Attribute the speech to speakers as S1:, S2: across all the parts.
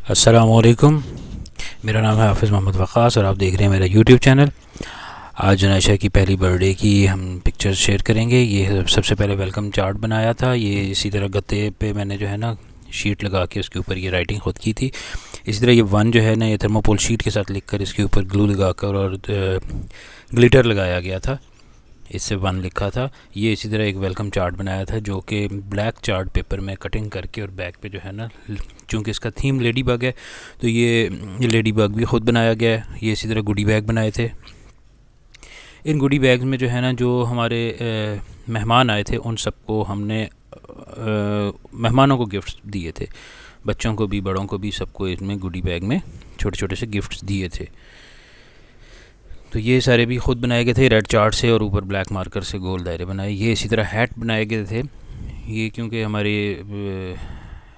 S1: अस्सलामुअलैकुम। मेरा नाम है हाफ़िज़ मोहम्मद वक़ास और आप देख रहे हैं मेरा यूट्यूब चैनल। आज जुनैशा की पहली बर्थडे की हम पिक्चर्स शेयर करेंगे। ये सबसे पहले वेलकम चार्ट बनाया था। ये इसी तरह गत्ते पे मैंने जो है ना शीट लगा के उसके ऊपर ये राइटिंग ख़ुद की थी। इसी तरह ये वन जो है ना ये थर्मोकोल शीट के साथ लिख कर इसके ऊपर ग्लू लगा कर और ग्लिटर लगाया गया था, इससे वन लिखा था। ये इसी तरह एक वेलकम चार्ट बनाया था जो कि ब्लैक चार्ट पेपर में कटिंग करके और बैक पे जो है ना, चूँकि इसका थीम लेडी बग है तो ये लेडी बग भी ख़ुद बनाया गया है। ये इसी तरह गुडी बैग बनाए थे। इन गुडी बैग्स में जो है ना, जो हमारे मेहमान आए थे उन सबको हमने मेहमानों को गिफ्ट्स दिए थे, बच्चों को भी बड़ों को भी, सबको इसमें गुडी बैग में छोटे छोटे से गिफ्ट्स दिए थे। तो ये सारे भी ख़ुद बनाए गए थे रेड चार्ट से और ऊपर ब्लैक मार्कर से गोल दायरे बनाए। ये इसी तरह हैट बनाए गए थे। ये क्योंकि हमारे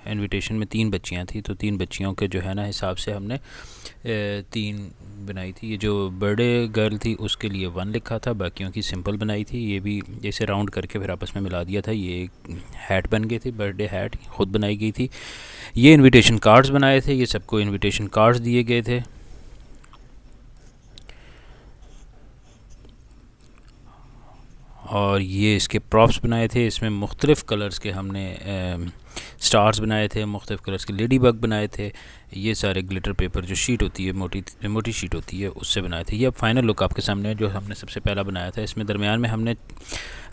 S1: इनविटेशन में 3 बच्चियां थी तो 3 बच्चियों के जो है ना हिसाब से हमने 3 बनाई थी। ये जो बर्थडे गर्ल थी उसके लिए 1 लिखा था, बाकियों की सिंपल बनाई थी। ये भी जैसे राउंड करके फिर आपस में मिला दिया था। ये हैट बन गए थे, बर्थडे हैट ख़ुद बनाई गई थी। ये इनविटेशन कार्ड्स बनाए थे, ये सबको इनविटेशन कार्ड्स दिए गए थे। और ये इसके प्रॉप्स बनाए थे। इसमें मुख्तलिफ़ कलर्स के हमने स्टार्स बनाए थे, मुख्तलिफ़ कलर्स के लेडी बग बनाए थे। ये सारे ग्लिटर पेपर जो शीट होती है, मोटी शीट होती है, उससे बनाए थे। ये अब फाइनल लुक आपके सामने है जो हमने सबसे पहला बनाया था। इसमें दरमियान में हमने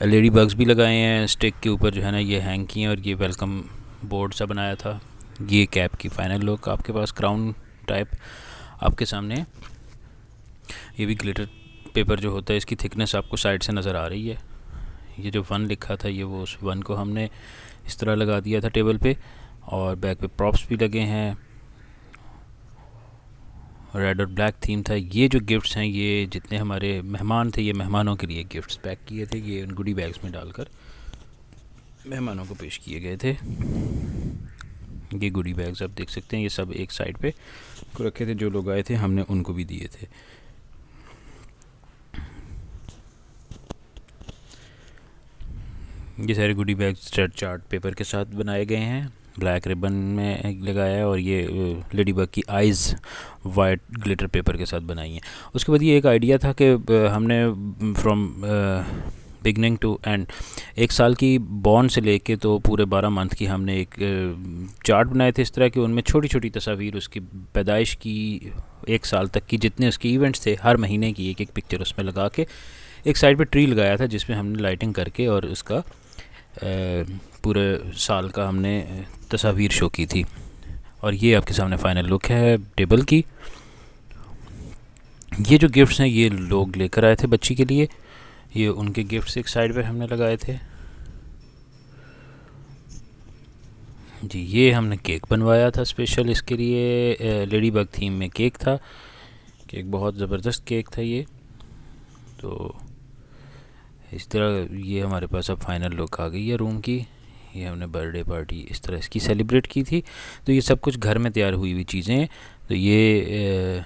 S1: लेडी बग्स भी लगाए हैं, स्टिक के ऊपर जो है ना ये हैंग किए हैं, और ये वेलकम बोर्ड सा बनाया था। ये कैप की फ़ाइनल लुक आपके पास क्राउन टाइप आपके सामने। ये भी ग्लिटर पेपर जो होता है इसकी थिकनेस आपको साइड से नज़र आ रही है। ये जो 1 लिखा था ये वो उस 1 को हमने इस तरह लगा दिया था टेबल पे, और बैक पे प्रॉप्स भी लगे हैं। रेड और ब्लैक थीम था। ये जो गिफ्ट्स हैं, ये जितने हमारे मेहमान थे, ये मेहमानों के लिए गिफ्ट्स पैक किए थे। ये गुडी बैग्स में डालकर मेहमानों को पेश किए गए थे। ये गुडी बैग्स आप देख सकते हैं, ये सब एक साइड पे को रखे थे। जो लोग आए थे हमने उनको भी दिए थे। ये सारे गुडी बैग्स रेड चार्ट पेपर के साथ बनाए गए हैं, ब्लैक रिबन में लगाया है, और ये लेडी बग की आइज़ वाइट ग्लिटर पेपर के साथ बनाई हैं। उसके बाद ये एक आइडिया था कि हमने फ्रॉम बिगनिंग टू एंड 1 साल की बॉर्न से लेके तो पूरे 12 मंथ की हमने एक चार्ट बनाए थे इस तरह के। उनमें छोटी छोटी तस्वीर उसकी पैदाइश की, 1 साल तक की जितने उसके इवेंट्स थे, हर महीने की एक एक पिक्चर उसमें लगा के एक साइड पे ट्री लगाया था जिसमें हमने लाइटिंग करके और उसका पूरे साल का हमने तस्वीर शो की थी। और ये आपके सामने फ़ाइनल लुक है टेबल की। ये जो गिफ्ट्स हैं ये लोग लेकर आए थे बच्ची के लिए। ये उनके गिफ्ट्स एक साइड पे हमने लगाए थे जी। ये हमने केक बनवाया था स्पेशल इसके लिए, लेडी बग थीम में केक था। केक बहुत ज़बरदस्त केक था ये। तो इस तरह ये हमारे पास अब फाइनल लुक आ गई है रूम की। ये हमने बर्थडे पार्टी इस तरह इसकी सेलिब्रेट की थी। तो ये सब कुछ घर में तैयार हुई हुई चीज़ें हैं। तो ये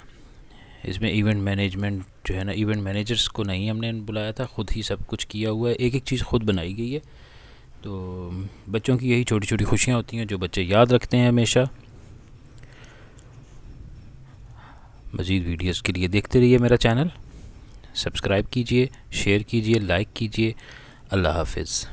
S1: इसमें इवेंट मैनेजमेंट जो है ना, इवेंट मैनेजर्स को नहीं हमने बुलाया था, ख़ुद ही सब कुछ किया हुआ है। एक एक चीज़ ख़ुद बनाई गई है। तो बच्चों की यही छोटी छोटी खुशियाँ होती हैं जो बच्चे याद रखते हैं हमेशा। मज़ीद वीडियोज़ के लिए देखते रहिए मेरा चैनल, सब्सक्राइब कीजिए, शेयर कीजिए, लाइक कीजिए। अल्लाह हाफ़िज़।